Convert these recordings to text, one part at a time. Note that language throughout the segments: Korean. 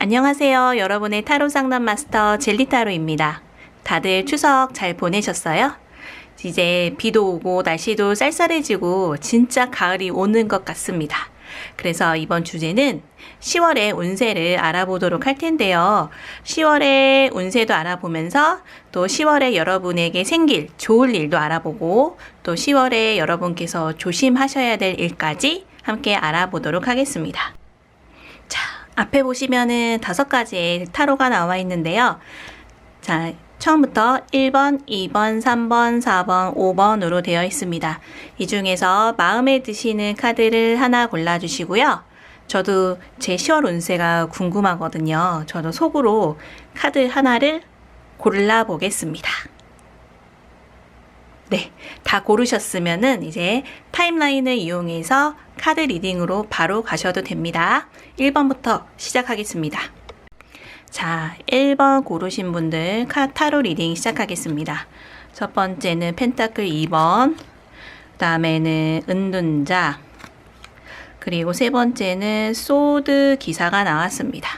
안녕하세요. 여러분의 타로 상담 마스터 젤리타로입니다. 다들 추석 잘 보내셨어요? 이제 비도 오고 날씨도 쌀쌀해지고 진짜 가을이 오는 것 같습니다. 그래서 이번 주제는 10월의 운세를 알아보도록 할 텐데요. 10월의 운세도 알아보면서 또 10월에 여러분에게 생길 좋을 일도 알아보고 또 10월에 여러분께서 조심하셔야 될 일까지 함께 알아보도록 하겠습니다. 자, 앞에 보시면은 5가지의 타로가 나와 있는데요. 자, 처음부터 1번, 2번, 3번, 4번, 5번으로 되어 있습니다. 이 중에서 마음에 드시는 카드를 하나 골라주시고요. 저도 제 10월 운세가 궁금하거든요. 저도 속으로 카드 하나를 골라보겠습니다. 네, 다 고르셨으면은 이제 타임라인을 이용해서 카드 리딩으로 바로 가셔도 됩니다. 1번부터 시작하겠습니다. 자, 1번 고르신 분들 타로 리딩 시작하겠습니다. 첫 번째는 펜타클 2번, 그 다음에는 은둔자, 그리고 세 번째는 소드 기사가 나왔습니다.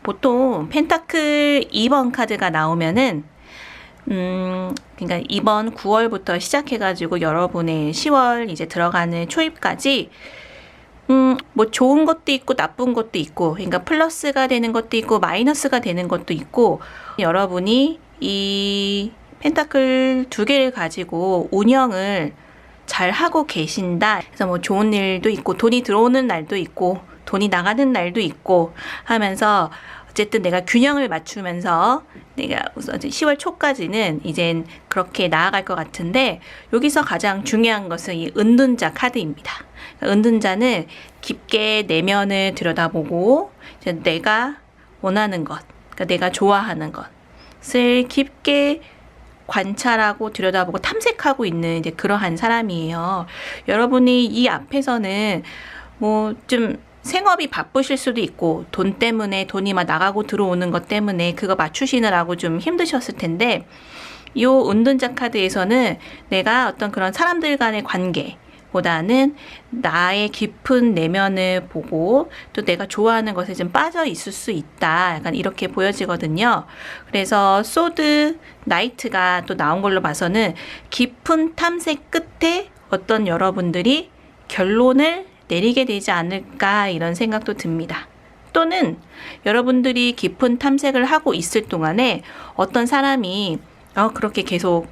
보통 펜타클 2번 카드가 나오면은 그러니까 이번 9월부터 시작해가지고 여러분의 10월 이제 들어가는 초입까지 뭐 좋은 것도 있고 나쁜 것도 있고, 그러니까 플러스가 되는 것도 있고 마이너스가 되는 것도 있고, 여러분이 이 펜타클 2개를 가지고 운영을 잘 하고 계신다. 그래서 뭐 좋은 일도 있고 돈이 들어오는 날도 있고 돈이 나가는 날도 있고 하면서 어쨌든 내가 균형을 맞추면서 내가 10월 초까지는 이젠 그렇게 나아갈 것 같은데, 여기서 가장 중요한 것은 이 은둔자 카드입니다. 은둔자는 깊게 내면을 들여다보고 내가 원하는 것, 그러니까 내가 좋아하는 것을 깊게 관찰하고 들여다보고 탐색하고 있는 이제 그러한 사람이에요. 여러분이 이 앞에서는 뭐 좀 생업이 바쁘실 수도 있고 돈 때문에 돈이 막 나가고 들어오는 것 때문에 그거 맞추시느라고 좀 힘드셨을 텐데, 이 은둔자 카드에서는 내가 어떤 그런 사람들 간의 관계 보다는 나의 깊은 내면을 보고 또 내가 좋아하는 것에 좀 빠져 있을 수 있다. 약간 이렇게 보여지거든요. 그래서 소드 나이트가 또 나온 걸로 봐서는 깊은 탐색 끝에 어떤 여러분들이 결론을 내리게 되지 않을까, 이런 생각도 듭니다. 또는 여러분들이 깊은 탐색을 하고 있을 동안에 어떤 사람이 그렇게 계속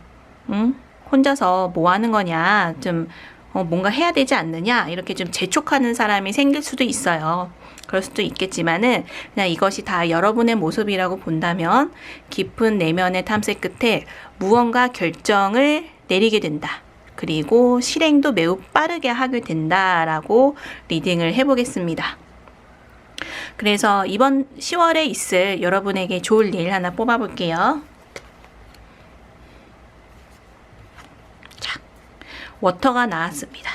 혼자서 뭐 하는 거냐, 좀 뭔가 해야 되지 않느냐, 이렇게 좀 재촉하는 사람이 생길 수도 있어요. 그럴 수도 있겠지만은 그냥 이것이 다 여러분의 모습이라고 본다면 깊은 내면의 탐색 끝에 무언가 결정을 내리게 된다. 그리고 실행도 매우 빠르게 하게 된다라고 리딩을 해보겠습니다. 그래서 이번 10월에 있을 여러분에게 좋을 일 하나 뽑아볼게요. 자, 워터가 나왔습니다.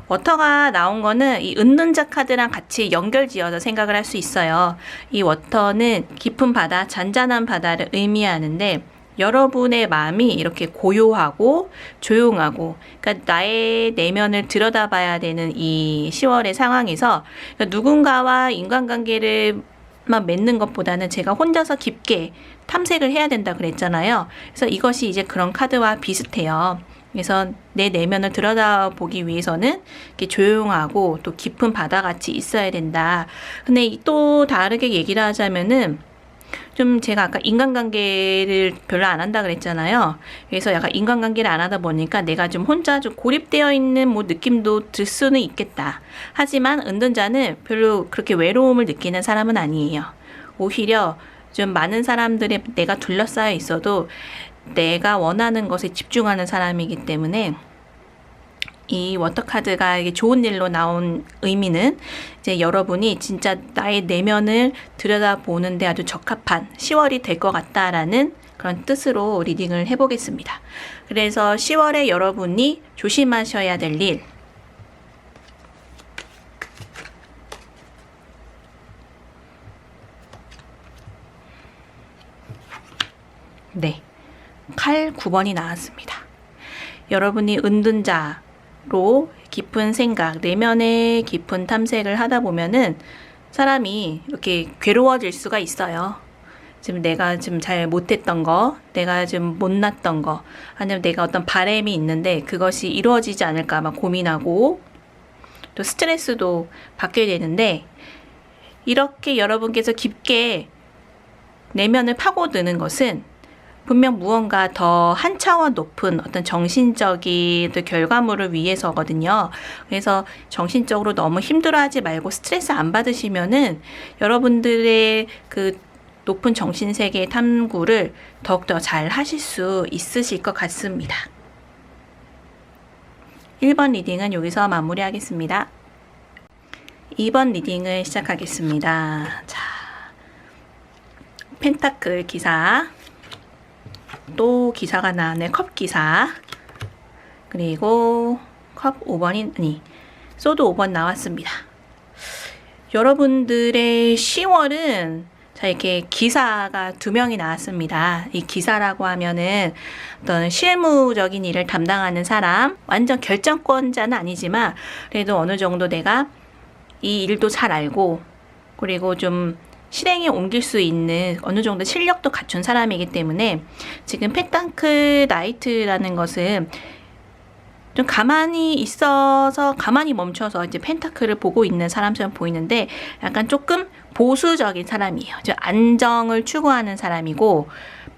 워터가 나온 거는 이 은둔자 카드랑 같이 연결지어서 생각을 할 수 있어요. 이 워터는 깊은 바다, 잔잔한 바다를 의미하는데, 여러분의 마음이 이렇게 고요하고 조용하고, 그러니까 나의 내면을 들여다봐야 되는 이 10월의 상황에서, 그러니까 누군가와 인간관계를 맺는 것보다는 제가 혼자서 깊게 탐색을 해야 된다 그랬잖아요. 그래서 이것이 이제 그런 카드와 비슷해요. 그래서 내 내면을 들여다보기 위해서는 이렇게 조용하고 또 깊은 바다같이 있어야 된다. 근데 또 다르게 얘기를 하자면은, 좀 제가 아까 인간관계를 별로 안 한다 그랬잖아요. 그래서 약간 인간관계를 안 하다 보니까 내가 좀 혼자 좀 고립되어 있는 뭐 느낌도 들 수는 있겠다. 하지만 은둔자는 별로 그렇게 외로움을 느끼는 사람은 아니에요. 오히려 좀 많은 사람들의 내가 둘러싸여 있어도 내가 원하는 것에 집중하는 사람이기 때문에, 이 워터카드가 이게 좋은 일로 나온 의미는 이제 여러분이 진짜 나의 내면을 들여다보는데 아주 적합한 10월이 될 것 같다라는 그런 뜻으로 리딩을 해보겠습니다. 그래서 10월에 여러분이 조심하셔야 될 일, 네, 칼 9번이 나왔습니다. 여러분이 은둔자로 깊은 생각, 내면의 깊은 탐색을 하다 보면은 사람이 이렇게 괴로워질 수가 있어요. 지금 내가 지금 잘 못했던 거, 내가 좀 못났던 거, 아니면 내가 어떤 바람이 있는데 그것이 이루어지지 않을까 막 고민하고 또 스트레스도 받게 되는데, 이렇게 여러분께서 깊게 내면을 파고드는 것은 분명 무언가 더 한 차원 높은 어떤 정신적인 또 결과물을 위해서거든요. 그래서 정신적으로 너무 힘들어하지 말고 스트레스 안 받으시면은 여러분들의 그 높은 정신세계의 탐구를 더욱더 잘 하실 수 있으실 것 같습니다. 1번 리딩은 여기서 마무리하겠습니다. 2번 리딩을 시작하겠습니다. 자, 펜타클 기사, 또 기사가 나왔네. 컵 기사, 그리고 컵 5번이 아니 소드 5번 나왔습니다. 여러분들의 10월은 자, 이렇게 기사가 2명이 나왔습니다. 이 기사라고 하면은 어떤 실무적인 일을 담당하는 사람, 완전 결정권자는 아니지만 그래도 어느 정도 내가 이 일도 잘 알고 그리고 좀 실행에 옮길 수 있는 어느 정도 실력도 갖춘 사람이기 때문에 지금 펜타클 나이트라는 것은 좀 가만히 있어서 가만히 멈춰서 이제 펜타클을 보고 있는 사람처럼 보이는데 약간 조금 보수적인 사람이에요. 안정을 추구하는 사람이고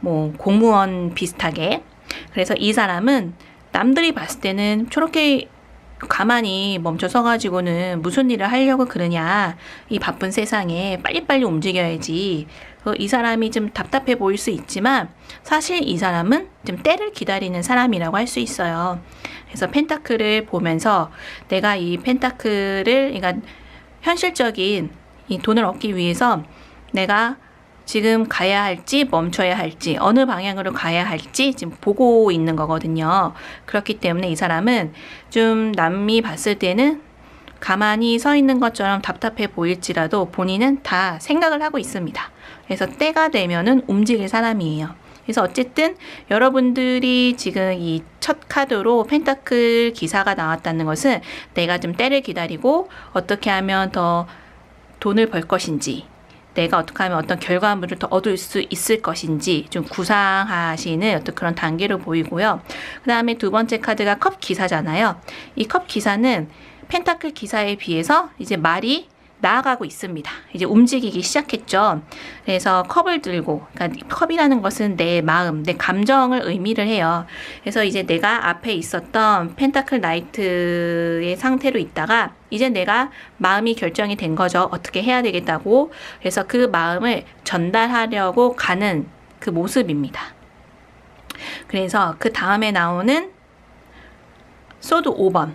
뭐 공무원 비슷하게. 그래서 이 사람은 남들이 봤을 때는 저렇게 가만히 멈춰서 가지고는 무슨 일을 하려고 그러냐, 이 바쁜 세상에 빨리빨리 움직여야지. 이 사람이 좀 답답해 보일 수 있지만 사실 이 사람은 좀 때를 기다리는 사람이라고 할 수 있어요. 그래서 펜타클을 보면서 내가 이 펜타클을, 그러니까 현실적인 이 돈을 얻기 위해서 내가 지금 가야 할지 멈춰야 할지 어느 방향으로 가야 할지 지금 보고 있는 거거든요. 그렇기 때문에 이 사람은 좀 남이 봤을 때는 가만히 서 있는 것처럼 답답해 보일지라도 본인은 다 생각을 하고 있습니다. 그래서 때가 되면은 움직일 사람이에요. 그래서 어쨌든 여러분들이 지금 이 첫 카드로 펜타클 기사가 나왔다는 것은 내가 좀 때를 기다리고 어떻게 하면 더 돈을 벌 것인지, 내가 어떻게 하면 어떤 결과물을 더 얻을 수 있을 것인지 좀 구상하시는 어떤 그런 단계로 보이고요. 그 다음에 두 번째 카드가 컵 기사잖아요. 이 컵 기사는 펜타클 기사에 비해서 이제 말이 나아가고 있습니다. 이제 움직이기 시작했죠. 그래서 컵을 들고, 그러니까 컵이라는 것은 내 마음, 내 감정을 의미를 해요. 그래서 이제 내가 앞에 있었던 펜타클 나이트의 상태로 있다가 이제 내가 마음이 결정이 된 거죠. 어떻게 해야 되겠다고. 그래서 그 마음을 전달하려고 가는 그 모습입니다. 그래서 그 다음에 나오는 소드 5번.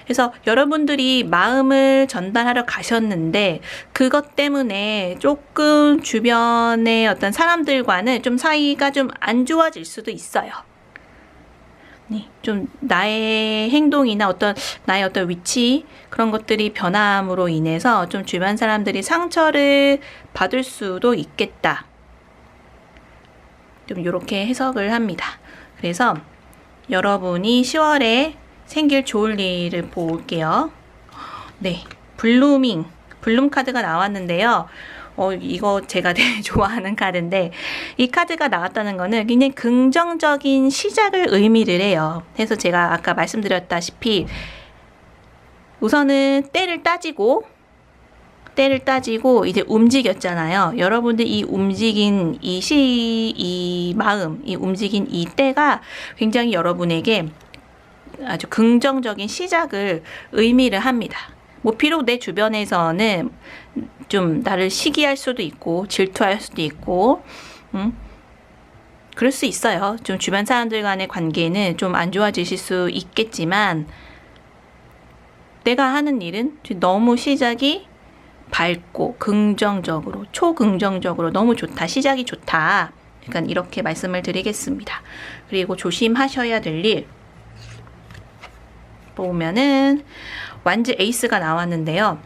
그래서 여러분들이 마음을 전달하러 가셨는데 그것 때문에 조금 주변의 어떤 사람들과는 좀 사이가 좀 안 좋아질 수도 있어요. 네, 좀 나의 행동이나 나의 어떤 위치 그런 것들이 변함으로 인해서 좀 주변 사람들이 상처를 받을 수도 있겠다. 좀 이렇게 해석을 합니다. 그래서 여러분이 10월에 생길 좋을 일을 볼게요. 네, 블룸 카드가 나왔는데요. 이거 제가 되게 좋아하는 카드인데 이 카드가 나왔다는 거는 굉장히 긍정적인 시작을 의미를 해요. 그래서 제가 아까 말씀드렸다시피 우선은 때를 따지고 이제 움직였잖아요. 여러분들 이 움직인 이 마음, 이 움직인 이 때가 굉장히 여러분에게 아주 긍정적인 시작을 의미를 합니다. 뭐 비록 내 주변에서는 좀 나를 시기할 수도 있고 질투할 수도 있고 그럴 수 있어요. 좀 주변 사람들 간의 관계는 좀 안 좋아지실 수 있겠지만 내가 하는 일은 너무 시작이 밝고 긍정적으로, 초긍정적으로 너무 좋다, 시작이 좋다. 그러니까 이렇게 말씀을 드리겠습니다. 그리고 조심하셔야 될 일 보면은 완즈 에이스가 나왔는데요.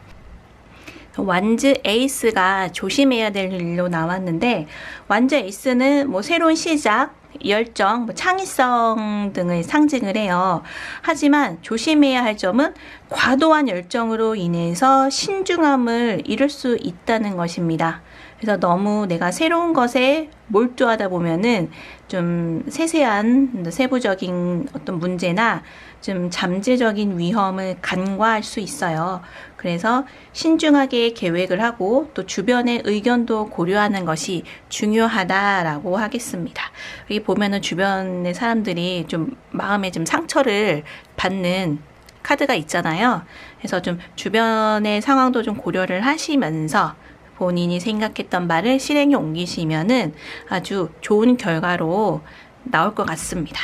완즈 에이스가 조심해야 될 일로 나왔는데 완즈 에이스는 뭐 새로운 시작, 열정, 창의성 등을 상징을 해요. 하지만 조심해야 할 점은 과도한 열정으로 인해서 신중함을 잃을 수 있다는 것입니다. 그래서 너무 내가 새로운 것에 몰두하다 보면은 좀 세세한 세부적인 어떤 문제나 좀 잠재적인 위험을 간과할 수 있어요. 그래서 신중하게 계획을 하고 또 주변의 의견도 고려하는 것이 중요하다라고 하겠습니다. 여기 보면은 주변의 사람들이 좀 마음에 좀 상처를 받는 카드가 있잖아요. 그래서 좀 주변의 상황도 좀 고려를 하시면서 본인이 생각했던 말을 실행에 옮기시면은 아주 좋은 결과로 나올 것 같습니다.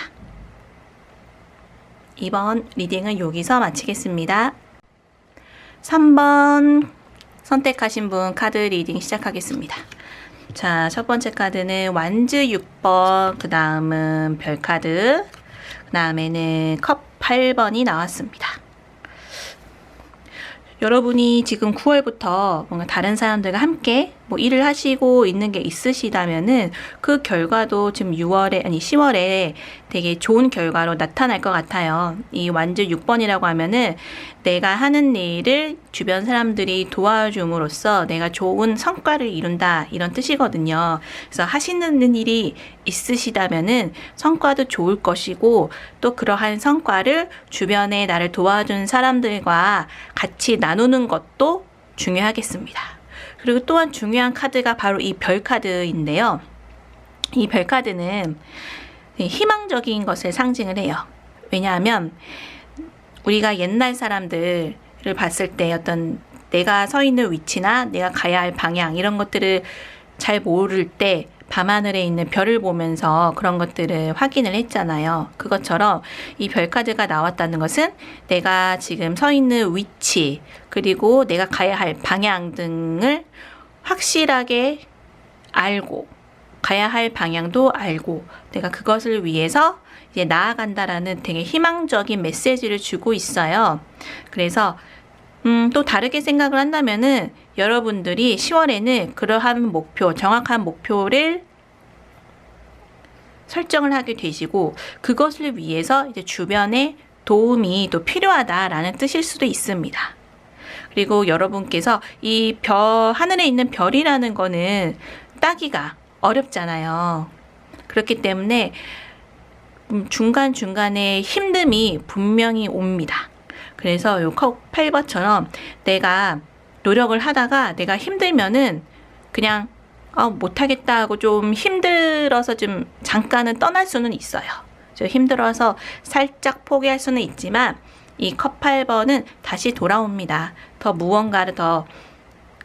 이번 리딩은 여기서 마치겠습니다. 3번 선택하신 분 카드 리딩 시작하겠습니다. 자, 첫 번째 카드는 완즈 6번, 그 다음은 별 카드, 그 다음에는 컵 8번이 나왔습니다. 여러분이 지금 9월부터 뭔가 다른 사람들과 함께 뭐 일을 하시고 있는 게 있으시다면은 그 결과도 지금 10월에 되게 좋은 결과로 나타날 것 같아요. 이 완즈 6번이라고 하면은 내가 하는 일을 주변 사람들이 도와줌으로써 내가 좋은 성과를 이룬다, 이런 뜻이거든요. 그래서 하시는 일이 있으시다면은 성과도 좋을 것이고 또 그러한 성과를 주변에 나를 도와준 사람들과 같이 나누는 것도 중요하겠습니다. 그리고 또한 중요한 카드가 바로 이 별 카드인데요. 이 별 카드는 희망적인 것을 상징을 해요. 왜냐하면 우리가 옛날 사람들을 봤을 때 어떤 내가 서 있는 위치나 내가 가야 할 방향 이런 것들을 잘 모를 때 밤하늘에 있는 별을 보면서 그런 것들을 확인을 했잖아요. 그것처럼 이 별 카드가 나왔다는 것은 내가 지금 서 있는 위치 그리고 내가 가야 할 방향 등을 확실하게 알고 가야 할 방향도 알고 내가 그것을 위해서 이제 나아간다라는 되게 희망적인 메시지를 주고 있어요. 그래서 또 다르게 생각을 한다면은 여러분들이 10월에는 그러한 목표, 정확한 목표를 설정을 하게 되시고 그것을 위해서 이제 주변에 도움이 또 필요하다라는 뜻일 수도 있습니다. 그리고 여러분께서 이 하늘에 있는 별이라는 거는 따기가 어렵잖아요. 그렇기 때문에 중간중간에 힘듦이 분명히 옵니다. 그래서 요 컵 8번처럼 내가 노력을 하다가 내가 힘들면은 그냥 못하겠다 하고 좀 힘들어서 좀 잠깐은 떠날 수는 있어요. 저 힘들어서 살짝 포기할 수는 있지만 이 컵 8번은 다시 돌아옵니다. 더 무언가를 더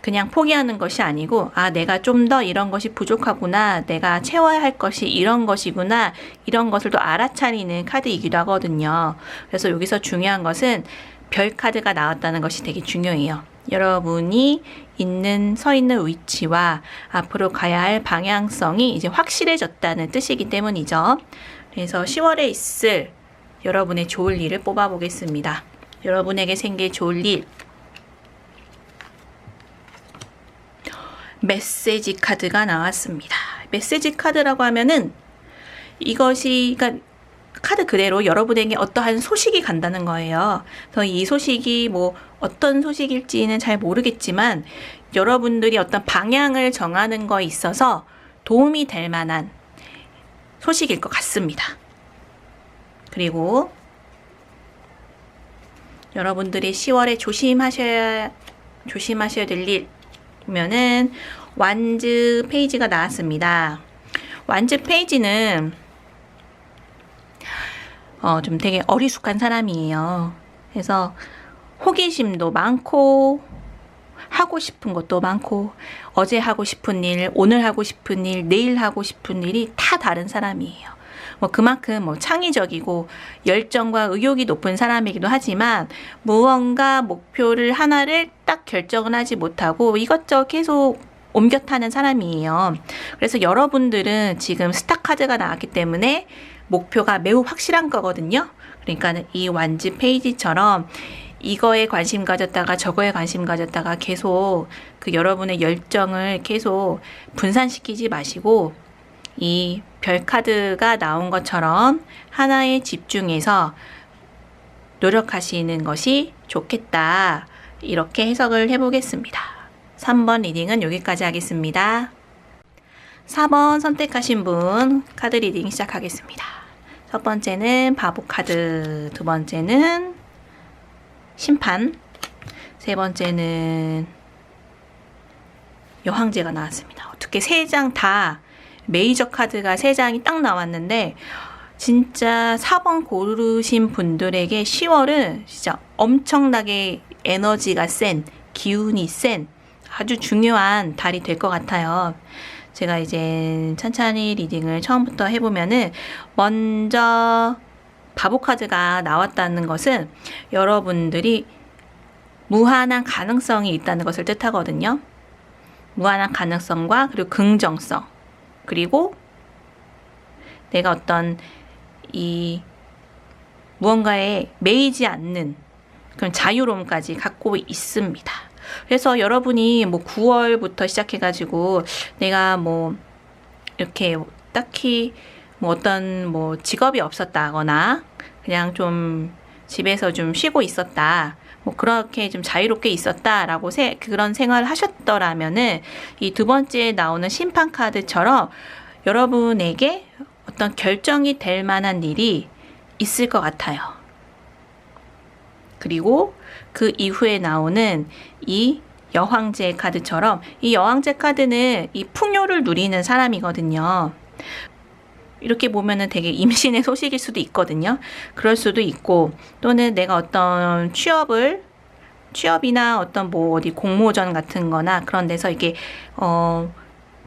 그냥 포기하는 것이 아니고 내가 좀 더 이런 것이 부족하구나, 내가 채워야 할 것이 이런 것이구나, 이런 것을 또 알아차리는 카드이기도 하거든요. 그래서 여기서 중요한 것은 별 카드가 나왔다는 것이 되게 중요해요. 여러분이 서 있는 위치와 앞으로 가야 할 방향성이 이제 확실해졌다는 뜻이기 때문이죠. 그래서 10월에 있을 여러분의 좋을 일을 뽑아보겠습니다. 여러분에게 생길 좋을 일. 메시지 카드가 나왔습니다. 메시지 카드라고 하면은 이것이 그러니까 카드 그대로 여러분에게 어떠한 소식이 간다는 거예요. 그래서 이 소식이 뭐 어떤 소식일지는 잘 모르겠지만 여러분들이 어떤 방향을 정하는 거에 있어서 도움이 될 만한 소식일 것 같습니다. 그리고 여러분들이 10월에 조심하셔야 될 일 보면은 완즈 페이지가 나왔습니다. 완즈 페이지는 좀 되게 어리숙한 사람이에요. 그래서 호기심도 많고 하고 싶은 것도 많고 어제 하고 싶은 일, 오늘 하고 싶은 일, 내일 하고 싶은 일이 다 다른 사람이에요. 그만큼 창의적이고 열정과 의욕이 높은 사람이기도 하지만 무언가 목표를 하나를 딱 결정을 하지 못하고 이것저것 계속 옮겨 타는 사람이에요. 그래서 여러분들은 지금 스타 카드가 나왔기 때문에 목표가 매우 확실한 거거든요. 그러니까 이 완즈 페이지처럼 이거에 관심 가졌다가 저거에 관심 가졌다가 계속 그 여러분의 열정을 계속 분산시키지 마시고 이 별 카드가 나온 것처럼 하나에 집중해서 노력하시는 것이 좋겠다. 이렇게 해석을 해보겠습니다. 3번 리딩은 여기까지 하겠습니다. 4번 선택하신 분 카드 리딩 시작하겠습니다. 첫 번째는 바보 카드, 두 번째는 심판, 세 번째는 여왕제가 나왔습니다. 어떻게 세 장 다 메이저 카드가 세 장이 딱 나왔는데 진짜 4번 고르신 분들에게 10월은 진짜 엄청나게 에너지가 센, 기운이 센 아주 중요한 달이 될 것 같아요. 제가 이제 천천히 리딩을 처음부터 해보면은 먼저 바보 카드가 나왔다는 것은 여러분들이 무한한 가능성이 있다는 것을 뜻하거든요. 무한한 가능성과 그리고 긍정성, 그리고 내가 어떤 이 무언가에 매이지 않는 그런 자유로움까지 갖고 있습니다. 그래서 여러분이 뭐 9월부터 시작해가지고 내가 뭐 이렇게 딱히 뭐 어떤 뭐 직업이 없었다거나 그냥 좀 집에서 좀 쉬고 있었다. 뭐 그렇게 좀 자유롭게 있었다라고 그런 생활을 하셨더라면은 이 두 번째에 나오는 심판 카드처럼 여러분에게 어떤 결정이 될 만한 일이 있을 것 같아요. 그리고 그 이후에 나오는 이 여왕제 카드처럼 이 여왕제 카드는 이 풍요를 누리는 사람이거든요. 이렇게 보면은 되게 임신의 소식일 수도 있거든요. 그럴 수도 있고 또는 내가 어떤 취업이나 어떤 뭐 어디 공모전 같은 거나 그런 데서 이게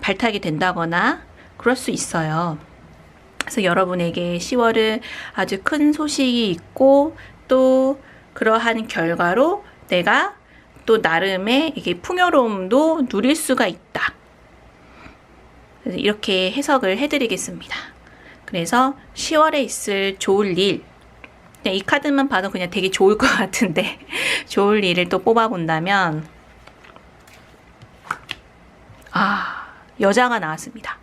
발탁이 된다거나 그럴 수 있어요. 그래서 여러분에게 10월은 아주 큰 소식이 있고 또 그러한 결과로 내가 또 나름의 이게 풍요로움도 누릴 수가 있다. 이렇게 해석을 해드리겠습니다. 그래서 10월에 있을 좋을 일, 그냥 이 카드만 봐도 그냥 되게 좋을 것 같은데 좋을 일을 또 뽑아본다면 여자가 나왔습니다.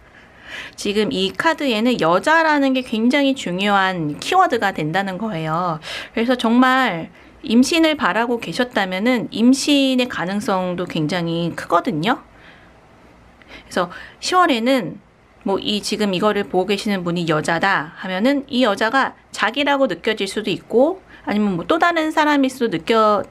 지금 이 카드에는 여자라는 게 굉장히 중요한 키워드가 된다는 거예요. 그래서 정말 임신을 바라고 계셨다면은 임신의 가능성도 굉장히 크거든요. 그래서 10월에는 뭐 지금 이거를 보고 계시는 분이 여자다 하면은 이 여자가 자기라고 느껴질 수도 있고 아니면 뭐 또 다른 사람일 수도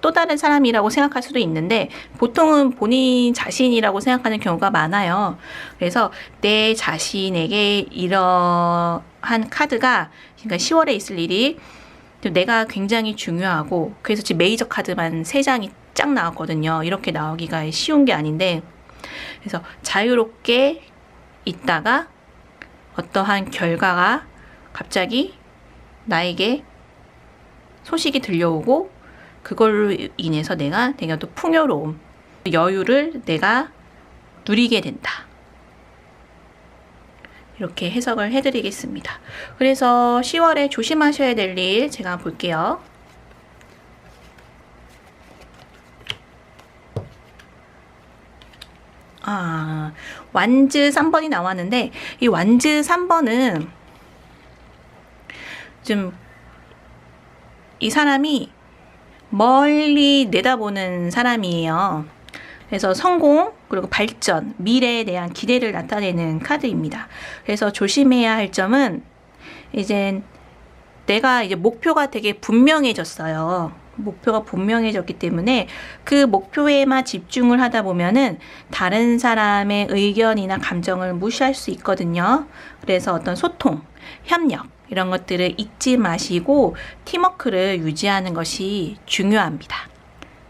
또 다른 사람이라고 생각할 수도 있는데 보통은 본인 자신이라고 생각하는 경우가 많아요. 그래서 내 자신에게 이러한 카드가 그러니까 10월에 있을 일이 내가 굉장히 중요하고 그래서 지금 메이저 카드만 3장이 쫙 나왔거든요. 이렇게 나오기가 쉬운 게 아닌데 그래서 자유롭게 있다가 어떠한 결과가 갑자기 나에게 소식이 들려오고 그걸로 인해서 내가 또 풍요로움, 여유를 내가 누리게 된다. 이렇게 해석을 해드리겠습니다. 그래서 10월에 조심하셔야 될 일 제가 볼게요. 완즈 3번이 나왔는데 이 완즈 3번은 좀 이 사람이 멀리 내다보는 사람이에요. 그래서 성공 그리고 발전, 미래에 대한 기대를 나타내는 카드입니다. 그래서 조심해야 할 점은 이제 내가 이제 목표가 되게 분명해졌어요. 목표가 분명해졌기 때문에 그 목표에만 집중을 하다 보면은 다른 사람의 의견이나 감정을 무시할 수 있거든요. 그래서 어떤 소통, 협력 이런 것들을 잊지 마시고 팀워크를 유지하는 것이 중요합니다.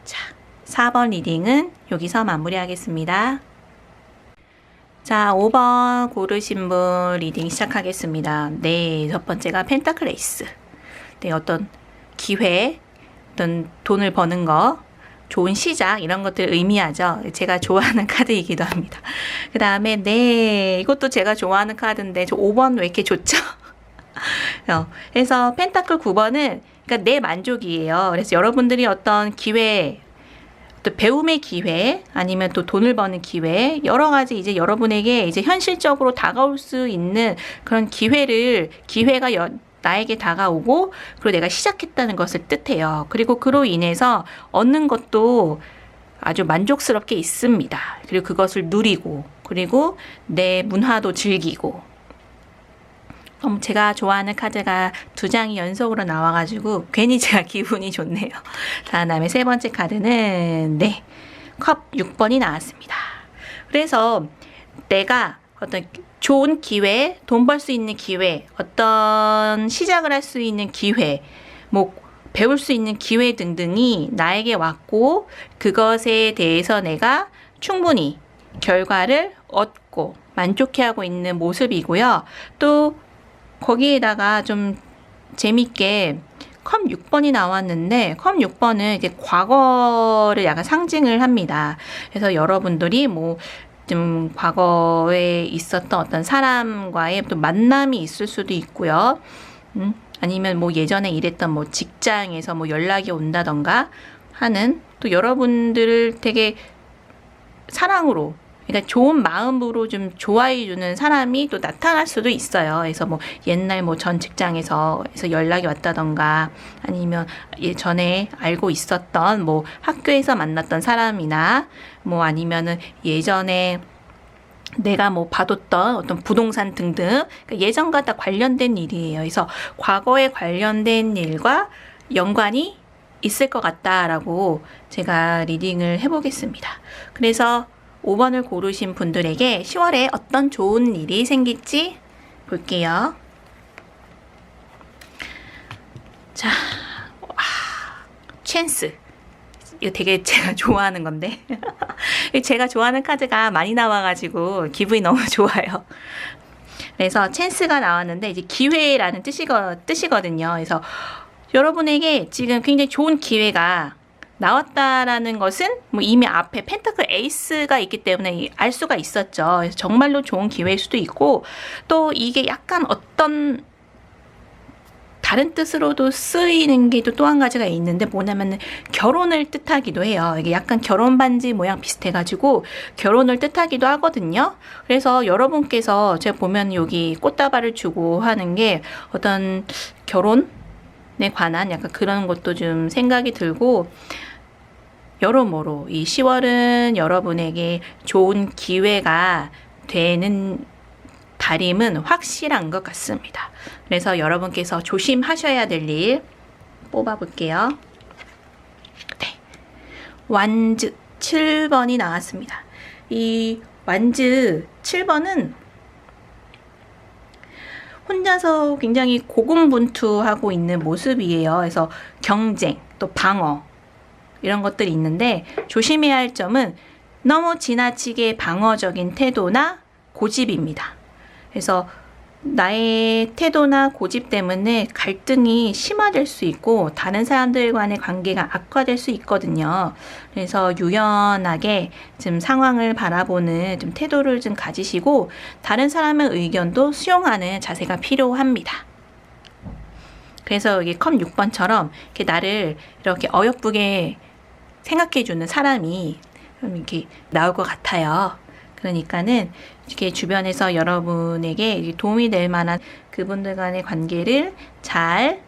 자, 4번 리딩은 여기서 마무리하겠습니다. 자, 5번 고르신 분 리딩 시작하겠습니다. 네, 첫 번째가 펜타클 에이스. 네, 어떤 기회, 어떤 돈을 버는 거, 좋은 시작 이런 것들을 의미하죠. 제가 좋아하는 카드이기도 합니다. 그 다음에 네, 이것도 제가 좋아하는 카드인데 저 5번 왜 이렇게 좋죠? 그래서 펜타클 9번은 그러니까 내 만족이에요. 그래서 여러분들이 어떤 기회 또 배움의 기회, 아니면 또 돈을 버는 기회, 여러 가지 이제 여러분에게 이제 현실적으로 다가올 수 있는 그런 기회가 나에게 다가오고, 그리고 내가 시작했다는 것을 뜻해요. 그리고 그로 인해서 얻는 것도 아주 만족스럽게 있습니다. 그리고 그것을 누리고, 그리고 내 문화도 즐기고. 제가 좋아하는 카드가 2장이 연속으로 나와가지고 괜히 제가 기분이 좋네요. 다음에 세 번째 카드는 컵 6번이 나왔습니다. 그래서 내가 어떤 좋은 기회, 돈 벌 수 있는 기회, 어떤 시작을 할 수 있는 기회, 뭐 배울 수 있는 기회 등등이 나에게 왔고, 그것에 대해서 내가 충분히 결과를 얻고 만족해하고 있는 모습이고요. 또 거기에다가 좀 재밌게 컵 6번이 나왔는데, 컵 6번은 이제 과거를 약간 상징을 합니다. 그래서 여러분들이 뭐 좀 과거에 있었던 어떤 사람과의 또 만남이 있을 수도 있고요. 아니면 뭐 예전에 일했던 뭐 직장에서 뭐 연락이 온다던가 하는, 또 여러분들을 되게 사랑으로, 그러니까 좋은 마음으로 좀 좋아해주는 사람이 또 나타날 수도 있어요. 그래서 뭐 옛날 뭐 전 직장에서 연락이 왔다던가, 아니면 예전에 알고 있었던 뭐 학교에서 만났던 사람이나, 뭐 아니면은 예전에 내가 뭐 봐뒀던 어떤 부동산 등등, 그러니까 예전과 다 관련된 일이에요. 그래서 과거에 관련된 일과 연관이 있을 것 같다라고 제가 리딩을 해보겠습니다. 그래서 5번을 고르신 분들에게 10월에 어떤 좋은 일이 생길지 볼게요. 자, 찬스. 이거 되게 제가 좋아하는 건데. 제가 좋아하는 카드가 많이 나와가지고 기분이 너무 좋아요. 그래서 찬스가 나왔는데 이제 기회라는 뜻이거든요. 그래서 여러분에게 지금 굉장히 좋은 기회가 나왔다라는 것은 뭐 이미 앞에 펜타클 에이스가 있기 때문에 알 수가 있었죠. 그래서 정말로 좋은 기회일 수도 있고, 또 이게 약간 어떤 다른 뜻으로도 쓰이는 게 또 한 가지가 있는데, 뭐냐면 결혼을 뜻하기도 해요. 이게 약간 결혼 반지 모양 비슷해가지고 결혼을 뜻하기도 하거든요. 그래서 여러분께서 제가 보면 여기 꽃다발을 주고 하는 게 어떤 결혼에 관한 약간 그런 것도 좀 생각이 들고, 여러모로 이 10월은 여러분에게 좋은 기회가 되는 달임은 확실한 것 같습니다. 그래서 여러분께서 조심하셔야 될 일 뽑아볼게요. 네, 완즈 7번이 나왔습니다. 이 완즈 7번은 혼자서 굉장히 고군분투하고 있는 모습이에요. 그래서 경쟁, 또 방어, 이런 것들이 있는데, 조심해야 할 점은 너무 지나치게 방어적인 태도나 고집입니다. 그래서 나의 태도나 고집 때문에 갈등이 심화될 수 있고 다른 사람들과의 관계가 악화될 수 있거든요. 그래서 유연하게 좀 상황을 바라보는 좀 태도를 좀 가지시고, 다른 사람의 의견도 수용하는 자세가 필요합니다. 그래서 여기 컵 6번처럼 이렇게 나를 이렇게 어여쁘게 생각해주는 사람이 이렇게 나올 것 같아요. 그러니까는 이렇게 주변에서 여러분에게 도움이 될 만한 그분들 간의 관계를 잘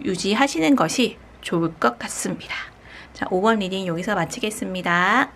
유지하시는 것이 좋을 것 같습니다. 자, 5번 리딩 여기서 마치겠습니다.